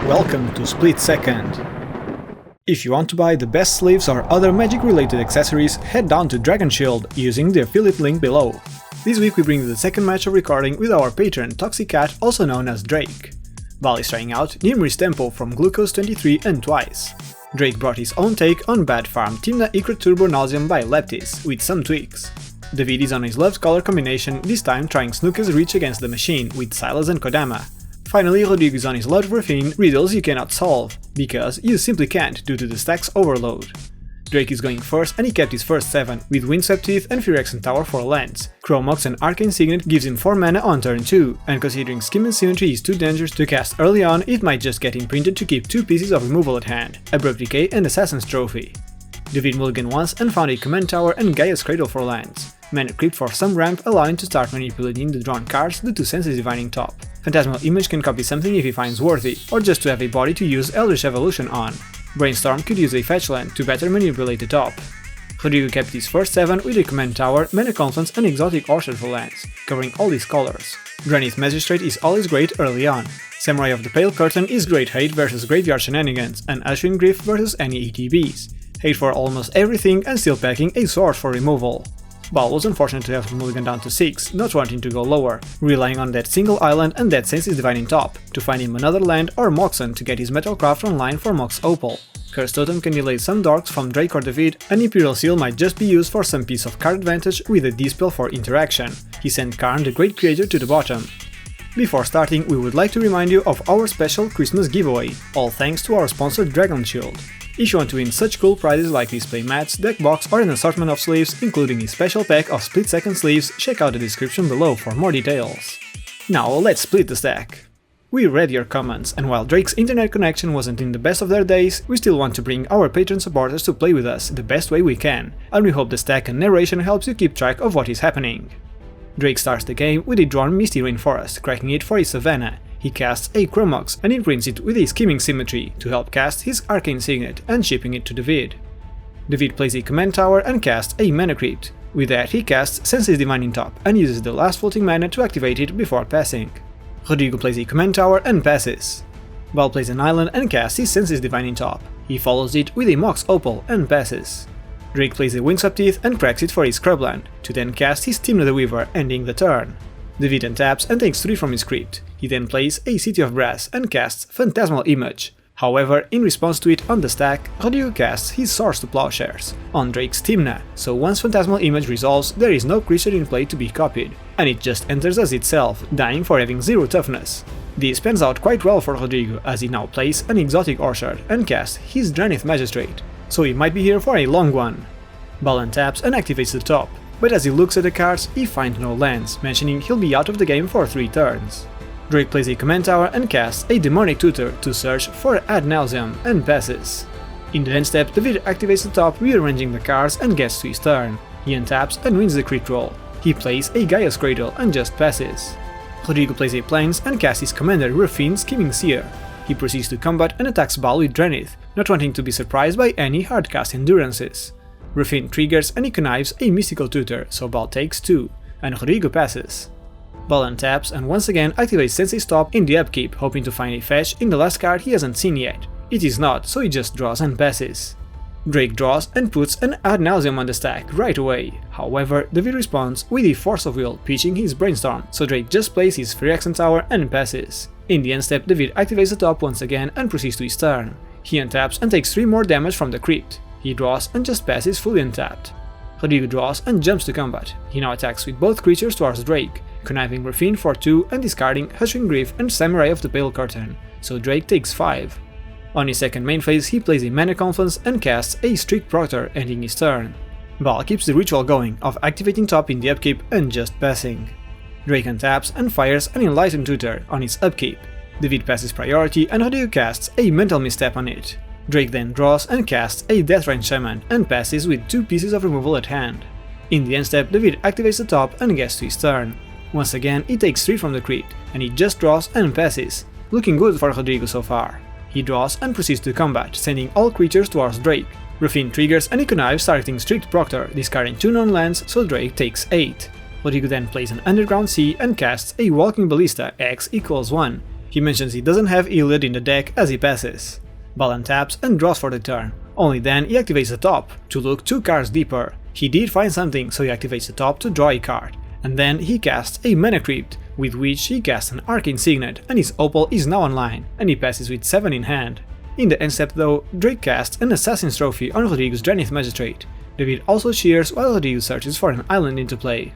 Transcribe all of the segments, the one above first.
Welcome to SplitSecond. If you want to buy the best sleeves or other magic-related accessories, head down to Dragon Shield using the affiliate link below. This week we bring you the second match of recording with our patron ToxicCat, also known as Drake. Val is trying out Nymris Tempo from Glucose 23 and Twice. Drake brought his own take on bad farm Tymna Ikra Turbo Nauseam by Leptis, with some tweaks. David is on his loved color combination, this time trying Snooker's reach against the machine with Silas and Kodama. Finally, Rodrigo is on his loved Raffine, riddles you cannot solve, because you simply can't due to the stack's overload. Drake is going first and he kept his first 7, with Windswept Teeth and Phyrexian Tower for lands. Chromox and Arcane Signet gives him 4 mana on turn 2, and considering Scheme and Symmetry is too dangerous to cast early on, it might just get imprinted to keep 2 pieces of removal at hand, Abrupt Decay and Assassin's Trophy. David mulliganed once and found a Command Tower and Gaia's Cradle for lands. Mana Creep for some ramp, allowing to start manipulating the drawn cards due to Senses Divining top. Phantasmal Image can copy something if he finds worthy, or just to have a body to use Eldritch Evolution on. Brainstorm could use a fetch land to better manipulate the top. Rodrigo kept his first 7 with a Command Tower, Mana Confluence and Exotic Orchard for lands, covering all these colors. Granite Magistrate is always great early on. Samurai of the Pale Curtain is great hate versus Graveyard Shenanigans, and Ashwin Griff versus any ETBs. Hate for almost everything and still packing a sword for removal. Bal was unfortunate to have to mulligan down to 6, not wanting to go lower, relying on that single island and that Senses Divining top, to find him another land or Moxen to get his Metalcraft online for Mox Opal. Curse Totem can delay some dorks from Drake or David, and Imperial Seal might just be used for some piece of card advantage with a Dispel for interaction. He sent Karn the Great Creator to the bottom. Before starting, we would like to remind you of our special Christmas giveaway, all thanks to our sponsor Dragon Shield. If you want to win such cool prizes like display mats, deck box or an assortment of sleeves, including a special pack of split-second sleeves, check out the description below for more details. Now let's split the stack. We read your comments, and while Drake's internet connection wasn't in the best of their days, we still want to bring our Patreon supporters to play with us the best way we can, and we hope the stack and narration helps you keep track of what is happening. Drake starts the game with a drawn Misty Rainforest, cracking it for his Savannah. He casts a Chromox and imprints it with a Scheming Symmetry to help cast his Arcane Signet and shipping it to David. David plays a Command Tower and casts a Mana Creep. With that he casts Senses Divining top and uses the last floating mana to activate it before passing. Rodrigo plays a Command Tower and passes. Val plays an island and casts his Senses Divining top. He follows it with a Mox Opal and passes. Drake plays a Windswept Teeth and cracks it for his Scrubland, to then cast his Tymna the Weaver, ending the turn. David untaps and takes 3 from his crypt. He then plays a City of Brass and casts Phantasmal Image. However, in response to it on the stack, Rodrigo casts his Swords to Plowshares on Drake's Tymna, so once Phantasmal Image resolves, there is no creature in play to be copied, and it just enters as itself, dying for having 0 toughness. This pans out quite well for Rodrigo, as he now plays an Exotic Orchard and casts his Granite Magistrate, so he might be here for a long one. Bal untaps and activates the top, but as he looks at the cards, he finds no lands, mentioning he'll be out of the game for 3 turns. Drake plays a Command Tower and casts a Demonic Tutor to search for Ad Nauseam and passes. In the end step, David activates the top, rearranging the cards and gets to his turn. He untaps and wins the crit roll. He plays a Gaia's Cradle and just passes. Rodrigo plays a Plains and casts his commander Raffine Scheming Seer. He proceeds to combat and attacks Bal with Drenith, not wanting to be surprised by any hardcast endurances. Raffine triggers and he connives a Mystical Tutor, so Bal takes 2, and Rodrigo passes. Bal untaps and once again activates Sensei's top in the upkeep, hoping to find a fetch in the last card he hasn't seen yet. It is not, so he just draws and passes. Drake draws and puts an Ad Nauseam on the stack right away. However, David responds with a Force of Will, pitching his Brainstorm, so Drake just plays his Phyrexian Tower and passes. In the end step, David activates the top once again and proceeds to his turn. He untaps and takes 3 more damage from the crypt. He draws and just passes fully untapped. Rodrigo draws and jumps to combat. He now attacks with both creatures towards Drake, conniving Raffine for 2 and discarding Ashwin Griff and Samurai of the Pale Curtain, so Drake takes 5. On his second main phase, he plays a Mana Confluence and casts a Strict Proctor, ending his turn. Bal keeps the ritual going of activating top in the upkeep and just passing. Drake untaps and fires an Enlightened Tutor on its upkeep. David passes priority and Rodrigo casts a Mental Misstep on it. Drake then draws and casts a Deathrang Shaman and passes with 2 pieces of removal at hand. In the end step, David activates the top and gets to his turn. Once again, he takes 3 from the crypt, and he just draws and passes. Looking good for Rodrigo so far. He draws and proceeds to combat, sending all creatures towards Drake. Raffine triggers and he connives targeting Strict Proctor, discarding 2 non-lands, so Drake takes 8. Rodrigo then plays an Underground Sea and casts a Walking Ballista X = 1. He mentions he doesn't have Iliad in the deck as he passes. Bal untaps and draws for the turn. Only then he activates the top to look 2 cards deeper. He did find something, so he activates the top to draw a card. And then he casts a Mana Crypt, with which he casts an Arcane Signet, and his Opal is now online, and he passes with 7 in hand. In the end step though, Drake casts an Assassin's Trophy on Rodrigo's Drenith Magistrate. David also cheers while Rodrigo searches for an island into play.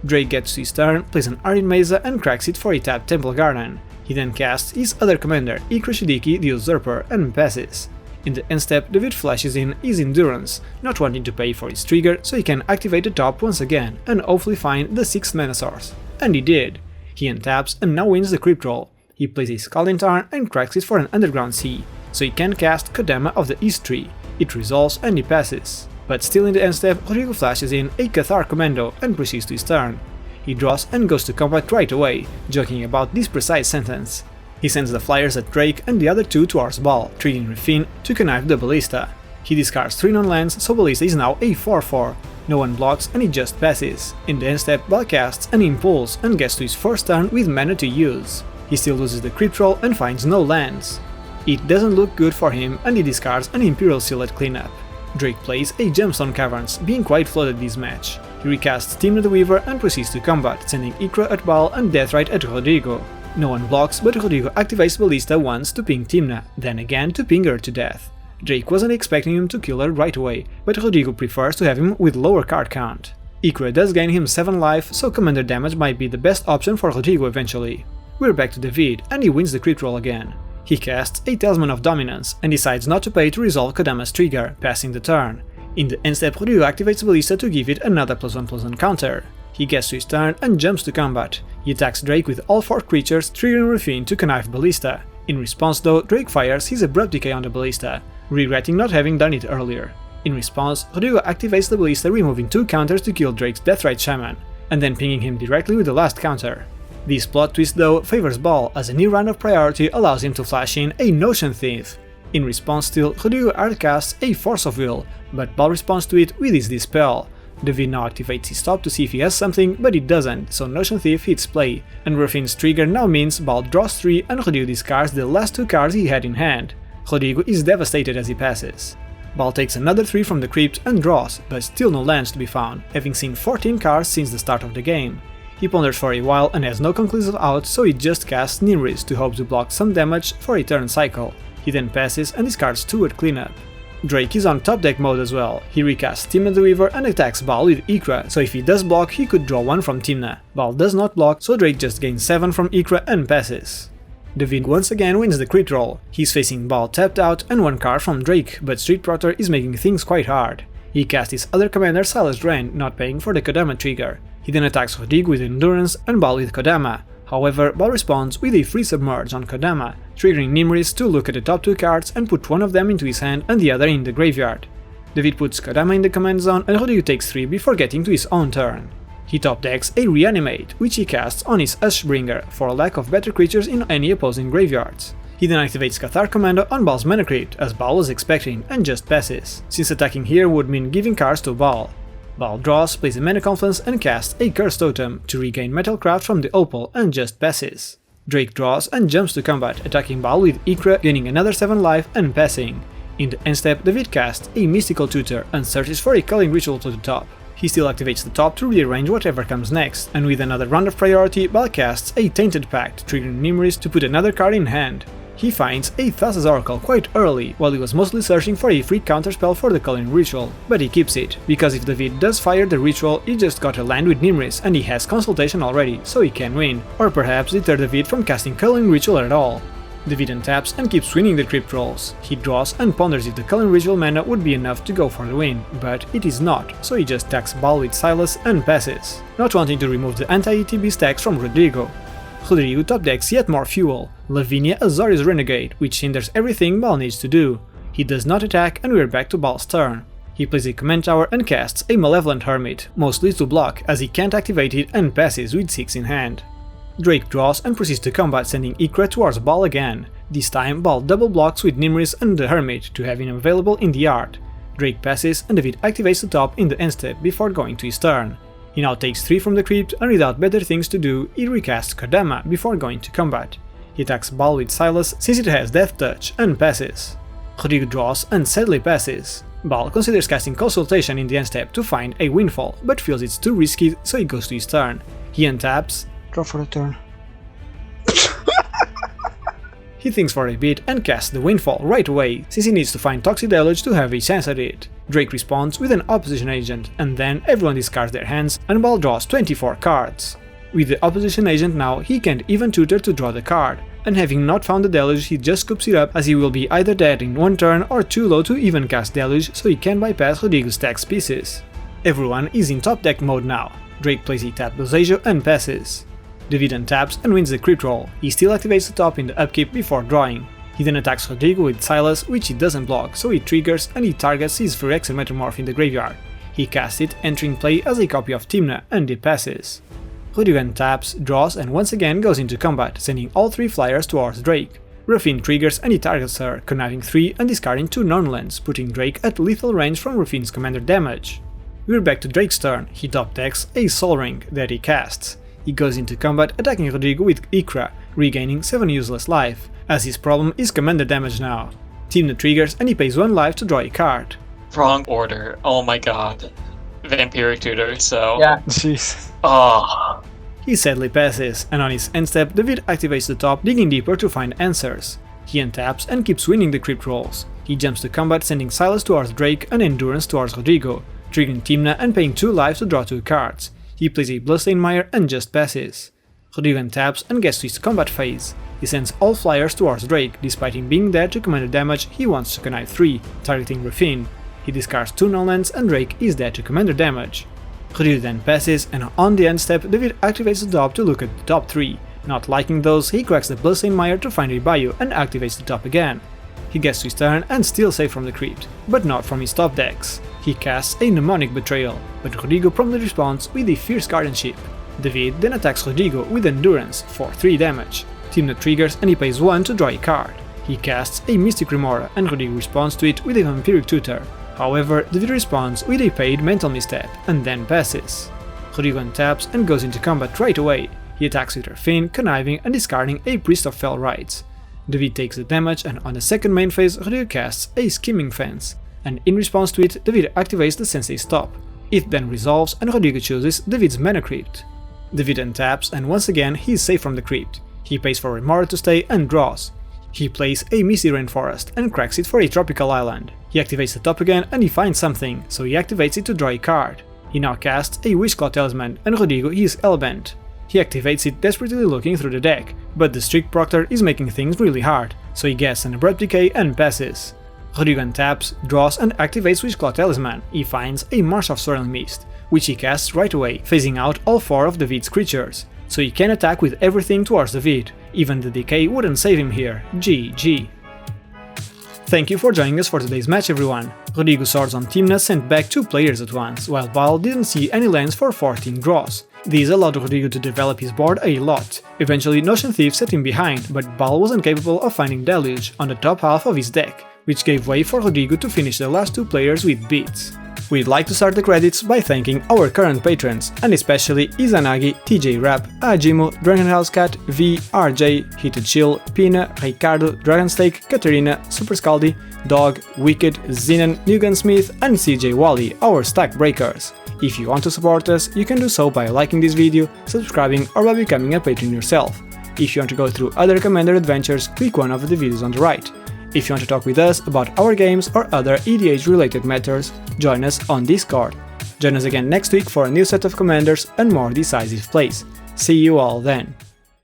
Drake gets to his turn, plays an Arden Mesa and cracks it for a tapped Temple Garden. He then casts his other commander, Ikra Shidiki the Usurper, and passes. In the end step, David flashes in his Endurance, not wanting to pay for his trigger so he can activate the top once again and hopefully find the 6th mana source. And he did! He untaps and now wins the Crypt roll. He plays a Scalding Tarn and cracks it for an Underground Sea, so he can cast Kodama of the East Tree. It resolves and he passes. But still in the end step, Rodrigo flashes in a Cathar Commando and proceeds to his turn. He draws and goes to combat right away, joking about this precise sentence. He sends the flyers at Drake and the other 2 towards Bal, triggering Raffine to connive the Ballista. He discards 3 non-lands, so Ballista is now a 4/4. No one blocks and he just passes. In the end step, Bal casts an Impulse and gets to his first turn with mana to use. He still loses the Crypt roll and finds no lands. It doesn't look good for him and he discards an Imperial Seal at cleanup. Drake plays a Gemstone Caverns, being quite flooded this match. He recasts Tymna the Weaver and proceeds to combat, sending Ikra at Bal and Deathrite at Rodrigo. No one blocks, but Rodrigo activates Ballista once to ping Tymna, then again to ping her to death. Drake wasn't expecting him to kill her right away, but Rodrigo prefers to have him with lower card count. Ikra does gain him 7 life, so commander damage might be the best option for Rodrigo eventually. We're back to David, and he wins the Crypt roll again. He casts a Talisman of Dominance and decides not to pay to resolve Kodama's trigger, passing the turn. In the end step, Rodrigo activates Ballista to give it another +1/+1 counter. He gets to his turn and jumps to combat. He attacks Drake with all 4 creatures, triggering Raffine to connive Ballista. In response though, Drake fires his Abrupt Decay on the Ballista, regretting not having done it earlier. In response, Rodrigo activates the Ballista, removing 2 counters to kill Drake's Deathrite Shaman, and then pinging him directly with the last counter. This plot twist though favors Bal, as a new round of priority allows him to flash in a Notion Thief. In response still, Rodrigo hardcasts a Force of Will, but Bal responds to it with his Dispel. David now activates his top to see if he has something, but it doesn't, so Notion Thief hits play, and Raffine's trigger now means Bal draws 3 and Rodrigo discards the last 2 cards he had in hand. Rodrigo is devastated as he passes. Bal takes another 3 from the crypt and draws, but still no lands to be found, having seen 14 cards since the start of the game. He ponders for a while and has no conclusive out, so he just casts Nymris to hope to block some damage for a turn cycle. He then passes and discards 2 at cleanup. Drake is on top deck mode as well. He recasts Tymna the Weaver and attacks Bal with Ikra, so if he does block he could draw 1 from Tymna. Bal does not block, so Drake just gains 7 from Ikra and passes. David once again wins the crit roll. He's facing Bal tapped out and 1 card from Drake, but Street Protter is making things quite hard. He casts his other commander Silas, not paying for the Kodama trigger. He then attacks Rodrigo with Endurance and Bal with Kodama. However, Bal responds with a free Submerge on Kodama, triggering Nymris to look at the top 2 cards and put 1 of them into his hand and the other in the graveyard. David puts Kodama in the command zone and Rodrigo takes 3 before getting to his own turn. He top decks a Reanimate, which he casts on his Ashbringer for lack of better creatures in any opposing graveyards. He then activates Cathar Commando on Bal's Mana Crypt, as Bal was expecting, and just passes, since attacking here would mean giving cards to Bal. Bal draws, plays a Mana Confluence and casts a Curse Totem to regain Metalcraft from the Opal and just passes. Drake draws and jumps to combat, attacking Bal with Ikra, gaining another 7 life and passing. In the end step, David casts a Mystical Tutor and searches for a Culling Ritual to the top. He still activates the top to rearrange whatever comes next, and with another round of priority, Bal casts a Tainted Pact, triggering Nymris to put another card in hand. He finds a Thassa's Oracle quite early, while he was mostly searching for a free counterspell for the Culling Ritual, but he keeps it, because if David does fire the ritual, he just got a land with Nymris and he has Consultation already, so he can win, or perhaps deter David from casting Culling Ritual at all. David untaps and keeps winning the crypt rolls. He draws and ponders if the Culling Ritual mana would be enough to go for the win, but it is not, so he just attacks Bal with Silas and passes, not wanting to remove the anti-ETB stacks from Rodrigo. Rodrigo top decks yet more fuel, Lavinia Azorius Renegade, which hinders everything Bal needs to do. He does not attack and we're back to Bal's turn. He plays a Command Tower and casts a Malevolent Hermit, mostly to block as he can't activate it and passes with 6 in hand. Drake draws and proceeds to combat, sending Ikra towards Bal again. This time Bal double blocks with Nymris and the Hermit to have him available in the yard. Drake passes and David activates the top in the end step before going to his turn. He now takes 3 from the crypt and without better things to do, he recasts Kodama before going to combat. He attacks Bal with Silas since it has Death Touch and passes. Rodrigo draws and sadly passes. Bal considers casting Consultation in the end step to find a Windfall, but feels it's too risky, so he goes to his turn. He untaps, Draw for the turn. he thinks for a bit and casts the Windfall right away, since he needs to find Toxic Deluge to have a chance at it. Drake responds with an Opposition Agent, and then everyone discards their hands and Bal draws 24 cards. With the Opposition Agent now, he can't even tutor to draw the card, and having not found the Deluge, he just scoops it up as he will be either dead in one turn or too low to even cast Deluge, so he can bypass Rodrigo's stack's pieces. Everyone is in top deck mode now. Drake plays a tap Dosejo and passes. David untaps and wins the crypt roll. He still activates the top in the upkeep before drawing. He then attacks Rodrigo with Silas, which he doesn't block, so he triggers and he targets his Phyrexian Metamorph in the graveyard. He casts it, entering play as a copy of Tymna, and it passes. Rodrigo untaps, draws and once again goes into combat, sending all 3 flyers towards Drake. Raffine triggers and he targets her, conniving 3 and discarding 2 non-lands, putting Drake at lethal range from Raffine's commander damage. We're back to Drake's turn. He top decks a Soul Ring that he casts. He goes into combat attacking Rodrigo with Ikra, regaining 7 useless life, as his problem is commander damage now. Tymna triggers and he pays 1 life to draw a card. Wrong order, oh my god. Vampiric Tutor, so... Yeah. Jeez. Oh. He sadly passes, and on his end step, David activates the top, digging deeper to find answers. He untaps and keeps winning the crypt rolls. He jumps to combat, sending Silas towards Drake and Endurance towards Rodrigo, triggering Tymna and paying 2 lives to draw 2 cards. He plays a Bloodstained Mire and just passes. Rodrigo untaps and gets to his combat phase. He sends all flyers towards Drake, despite him being dead to commander damage. He wants to connive 3, targeting Raffine. He discards 2 non-lands and Drake is dead to commander damage. Rodrigo then passes, and on the end step, David activates the top to look at the top 3. Not liking those, he cracks the Bloodstained Mire to find a Bayou and activates the top again. He gets to his turn and still safe from the crypt, but not from his top decks. He casts a Mnemonic Betrayal, but Rodrigo promptly responds with a Fierce Guardianship. David then attacks Rodrigo with Endurance for 3 damage. Tymna triggers and he pays 1 to draw a card. He casts a Mystic Remora and Rodrigo responds to it with a Vampiric Tutor. However, David responds with a paid Mental Misstep and then passes. Rodrigo untaps and goes into combat right away. He attacks with Raffine, conniving and discarding a Priest of Fell Rites. David takes the damage, and on the second main phase, Rodrigo casts a Skimming Fence, and in response to it, David activates the Sensei Stop. It then resolves and Rodrigo chooses David's Mana Crypt. David untaps and once again he is safe from the crypt. He pays for Remora to stay and draws. He plays a Misty Rainforest and cracks it for a tropical island. He activates the top again and he finds something, so he activates it to draw a card. He now casts a Wishclaw Talisman and Rodrigo is Hellbent. He activates it, desperately looking through the deck, but the Strict Proctor is making things really hard, so he gets an Abrupt Decay and passes. Rodrigo untaps, draws and activates Wishclaw Talisman. He finds a Marsh of Swirling Mist, which he casts right away, phasing out all 4 of David's creatures, so he can attack with everything towards David. Even the Decay wouldn't save him here. GG. Thank you for joining us for today's match, everyone. Rodrigo's swords on Tymna sent back 2 players at once, while Bal didn't see any lands for 14 draws. These allowed Rodrigo to develop his board a lot. Eventually Notion Thief set him behind, but Bal was incapable of finding Deluge on the top half of his deck, which gave way for Rodrigo to finish the last 2 players with beats. We'd like to start the credits by thanking our current patrons, and especially Izanagi, TJ Rap, Ajimo, DragonHouseCat, V, RJ, Heated Chill, Pina, Ricardo, Dragonstake, Katarina, Super Scaldi, Dog, Wicked, Zinan, New Gunsmith, and CJ Wally, our stack breakers. If you want to support us, you can do so by liking this video, subscribing, or by becoming a patron yourself. If you want to go through other Commander adventures, click one of the videos on the right. If you want to talk with us about our games or other EDH related matters, join us on Discord. Join us again next week for a new set of commanders and more decisive plays. See you all then.